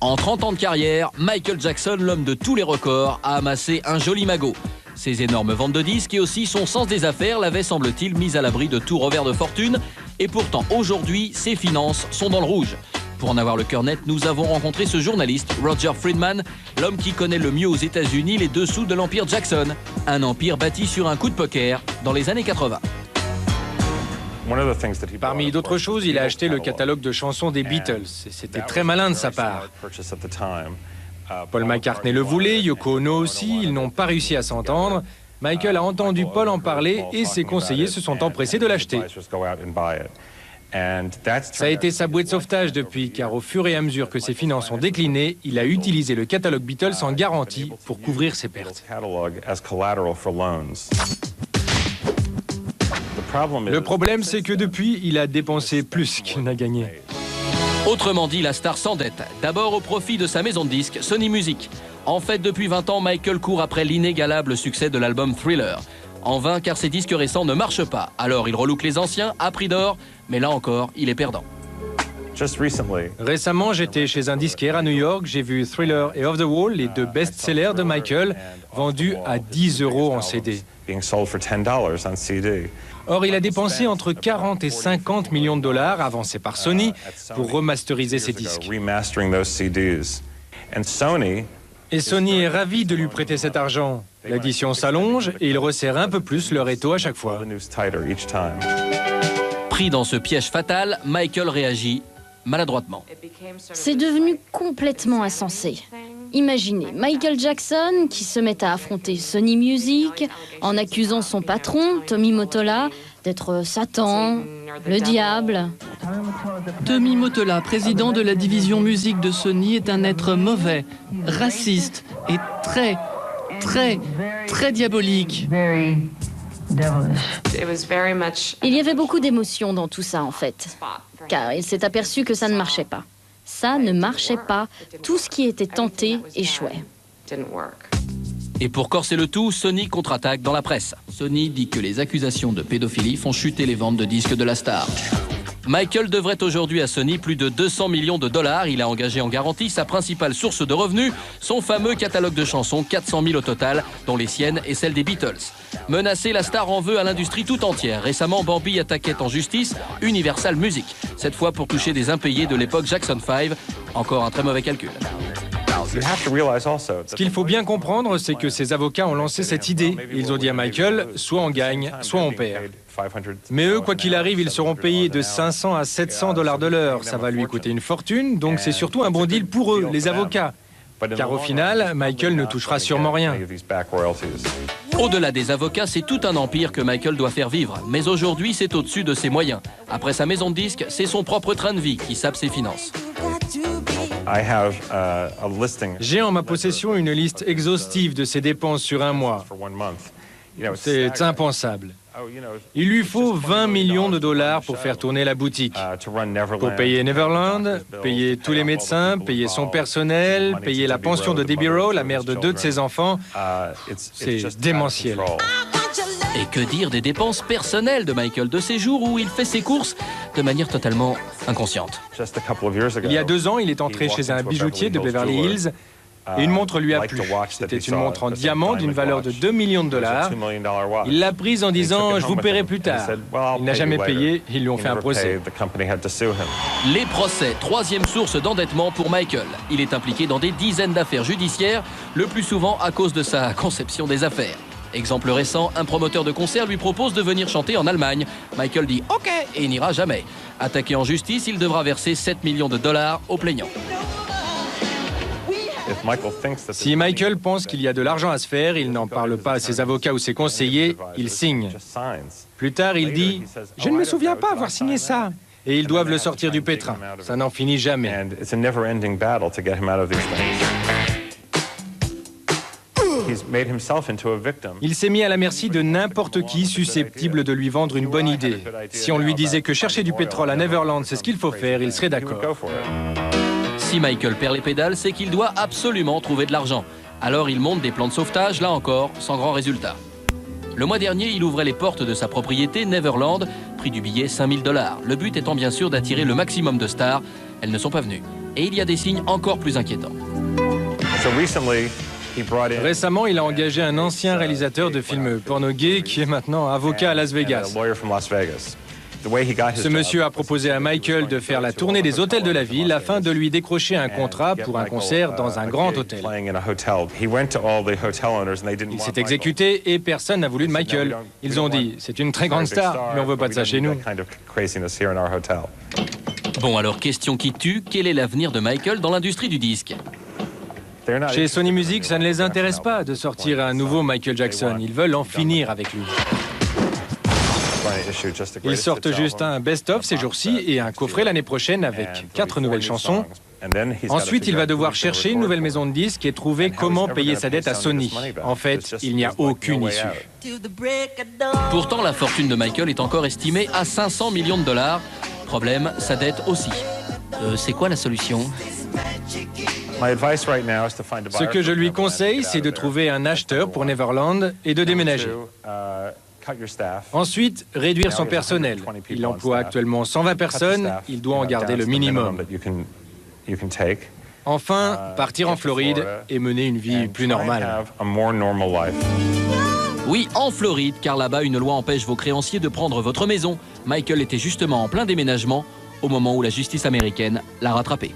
En 30 ans de carrière, Michael Jackson, l'homme de tous les records, a amassé un joli magot. Ses énormes ventes de disques et aussi son sens des affaires l'avaient, semble-t-il, mis à l'abri de tout revers de fortune. Et pourtant, aujourd'hui, ses finances sont dans le rouge. Pour en avoir le cœur net, nous avons rencontré ce journaliste, Roger Friedman, l'homme qui connaît le mieux aux États-Unis les dessous de l'empire Jackson. Un empire bâti sur un coup de poker dans les années 80. Parmi d'autres choses, il a acheté le catalogue de chansons des Beatles. Et c'était très malin de sa part. Paul McCartney le voulait, Yoko Ono aussi, ils n'ont pas réussi à s'entendre. Michael a entendu Paul en parler et ses conseillers se sont empressés de l'acheter. Ça a été sa bouée de sauvetage depuis, car au fur et à mesure que ses finances ont décliné, il a utilisé le catalogue Beatles en garantie pour couvrir ses pertes. Le problème, c'est que depuis, il a dépensé plus qu'il n'a gagné. Autrement dit, la star s'endette, d'abord au profit de sa maison de disques, Sony Music. En fait, depuis 20 ans, Michael court après l'inégalable succès de l'album Thriller. En vain, car ses disques récents ne marchent pas. Alors il relook les anciens à prix d'or, mais là encore, il est perdant. Récemment, j'étais chez un disquaire à New York, j'ai vu Thriller et Off the Wall, les deux best-sellers de Michael, vendus à 10 € en CD. Or, il a dépensé entre 40 et 50 millions de dollars, avancés par Sony, pour remasteriser ses disques. Et Sony est ravi de lui prêter cet argent. L'édition s'allonge et il resserre un peu plus leur étau à chaque fois. Pris dans ce piège fatal, Michael réagit maladroitement. C'est devenu complètement insensé. Imaginez Michael Jackson qui se met à affronter Sony Music en accusant son patron, Tommy Mottola, d'être Satan, le diable. Tommy Mottola, président de la division musique de Sony, est un être mauvais, raciste et très diabolique. Il y avait beaucoup d'émotions dans tout ça en fait, car il s'est aperçu que ça ne marchait pas. Ça ne marchait pas, tout ce qui était tenté échouait. Et pour corser le tout, Sony contre-attaque dans la presse. Sony dit que les accusations de pédophilie font chuter les ventes de disques de la star. Michael devrait aujourd'hui à Sony plus de 200 millions de dollars. Il a engagé en garantie sa principale source de revenus, son fameux catalogue de chansons, 400 000 au total, dont les siennes et celles des Beatles. Menacée, la star en veut à l'industrie tout entière. Récemment, Bambi attaquait en justice Universal Music, cette fois pour toucher des impayés de l'époque Jackson 5. Encore un très mauvais calcul. Ce qu'il faut bien comprendre, c'est que ces avocats ont lancé cette idée. Ils ont dit à Michael, soit on gagne, soit on perd. Mais eux, quoi qu'il arrive, ils seront payés de 500 à 700 $ de l'heure. Ça va lui coûter une fortune, donc c'est surtout un bon deal pour eux, les avocats. Car au final, Michael ne touchera sûrement rien. Au-delà des avocats, c'est tout un empire que Michael doit faire vivre. Mais aujourd'hui, c'est au-dessus de ses moyens. Après sa maison de disques, c'est son propre train de vie qui sape ses finances. J'ai en ma possession une liste exhaustive de ses dépenses sur un mois. C'est impensable. Il lui faut 20 millions de dollars pour faire tourner la boutique. Pour payer Neverland, payer tous les médecins, payer son personnel, payer la pension de Debbie Rowe, la mère de 2 de ses enfants. C'est démentiel. Et que dire des dépenses personnelles de Michael, de ces jours où il fait ses courses de manière totalement inconsciente. Il y a 2 ans, il est entré chez un bijoutier de Beverly Hills et une montre lui a plu. C'était une montre en diamant d'une valeur de 2 millions de dollars. Il l'a prise en disant « je vous paierai plus tard ». Il n'a jamais payé, ils lui ont fait un procès. Les procès, 3e source d'endettement pour Michael. Il est impliqué dans des dizaines d'affaires judiciaires, le plus souvent à cause de sa conception des affaires. Exemple récent, un promoteur de concert lui propose de venir chanter en Allemagne. Michael dit « OK » et n'ira jamais. Attaqué en justice, il devra verser 7 millions de dollars aux plaignants. Si Michael pense qu'il y a de l'argent à se faire, il n'en parle pas à ses avocats ou ses conseillers, il signe. Plus tard, il dit « je ne me souviens pas avoir signé ça ». Et ils doivent le sortir du pétrin. Ça n'en finit jamais. Il s'est mis à la merci de n'importe qui susceptible de lui vendre une bonne idée. Si on lui disait que chercher du pétrole à Neverland, c'est ce qu'il faut faire, il serait d'accord. Si Michael perd les pédales, c'est qu'il doit absolument trouver de l'argent. Alors il monte des plans de sauvetage, là encore, sans grand résultat. Le mois dernier, il ouvrait les portes de sa propriété Neverland, prix du billet 5 000 $. Le but étant bien sûr d'attirer le maximum de stars. Elles ne sont pas venues. Et il y a des signes encore plus inquiétants. Récemment, il a engagé un ancien réalisateur de films porno gays qui est maintenant avocat à Las Vegas. Ce monsieur a proposé à Michael de faire la tournée des hôtels de la ville afin de lui décrocher un contrat pour un concert dans un grand hôtel. Il s'est exécuté et personne n'a voulu de Michael. Ils ont dit, c'est une très grande star, mais on veut pas de ça chez nous. Bon, alors question qui tue, quel est l'avenir de Michael dans l'industrie du disque? Chez Sony Music, ça ne les intéresse pas de sortir un nouveau Michael Jackson. Ils veulent en finir avec lui. Ils sortent juste un best-of ces jours-ci et un coffret l'année prochaine avec 4 nouvelles chansons. Ensuite, il va devoir chercher une nouvelle maison de disques et trouver comment payer sa dette à Sony. En fait, il n'y a aucune issue. Pourtant, la fortune de Michael est encore estimée à 500 millions de dollars. Problème, sa dette aussi. C'est quoi la solution? Ce que je lui conseille, c'est de trouver un acheteur pour Neverland et de déménager. Ensuite, réduire son personnel. Il emploie actuellement 120 personnes, il doit en garder le minimum. Enfin, partir en Floride et mener une vie plus normale. Oui, en Floride, car là-bas, une loi empêche vos créanciers de prendre votre maison. Michael était justement en plein déménagement au moment où la justice américaine l'a rattrapé.